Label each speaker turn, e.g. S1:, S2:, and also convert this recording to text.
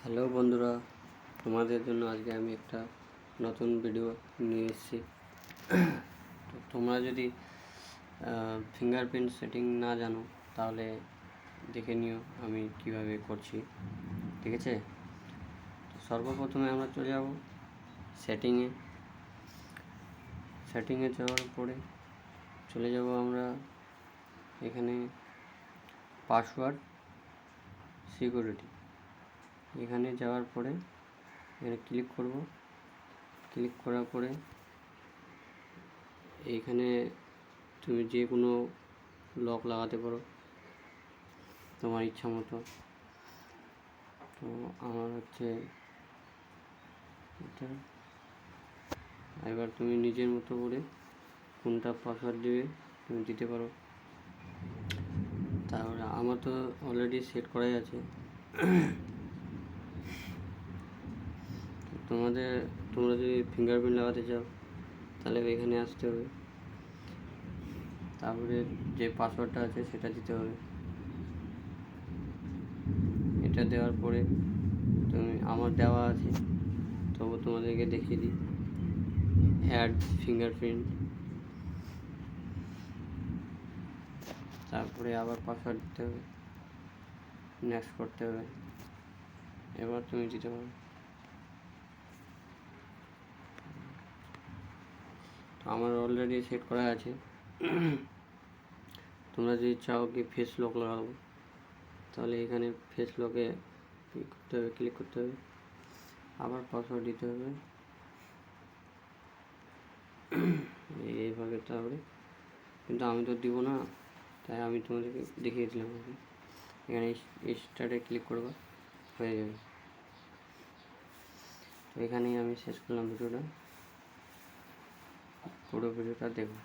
S1: Hello বন্ধুরা, তোমাদের জন্য আজকে আমি একটা নতুন ভিডিও নিয়ে এসেছি। তো তোমরা যদি ফিঙ্গারপ্রিন্ট সেটিং না জানো তাহলে দেখে নিও আমি কিভাবে করছি, ঠিক আছে? তো সর্বপ্রথমে আমরা চলে যাব সেটিংয়ে যাওয়ার পরে চলে যাব আমরা এখানে পাসওয়ার্ড সিকিউরিটি। এখানে যাওয়ার পরে এখানে ক্লিক করব। ক্লিক করার পরে এইখানে তুমি যে কোনো লক লাগাতে পারো তোমার ইচ্ছা মতো। তো আমার হচ্ছে এটা। এবার তুমি নিজের মতো করে কোনটা পাসওয়ার্ড দেবে তুমি দিতে পারো। তারপরে আমার তো অলরেডি সেট করাই আছে। তোমরা যদি ফিঙ্গারপ্রিন্ট লাগাতে চাও তাহলে এখানে আসতে হবে, তারপরে যে পাসওয়ার্ডটা আছে সেটা দিতে হবে। এটা দেওয়ার পরে আমার দেওয়া আছে, তবু তোমাদেরকে দেখিয়ে দিই। অ্যাড ফিঙ্গারপ্রিন্ট, তারপরে আবার পাসওয়ার্ড দিতে হবে, নেক্সট করতে হবে। এবার তুমি দিতে পারো। আমার অলরেডি সেট করা আছে। তোমরা যদি চাও কি ফেস লক লাগাবো তাহলে এখানে ফেস লকে ক্লিক করতে হবে, আবার পাসওয়ার্ড দিতে হবে এইভাবে। তারপরে কিন্তু আমি তো দিব না, তাই আমি তোমাদেরকে দেখিয়ে দিলাম। এখানে স্টার্টে ক্লিক করবো, হয়ে যাবে। তো এখানেই আমি শেষ করলাম ভিডিওটা। পুরো ভিডিওটা দেখো।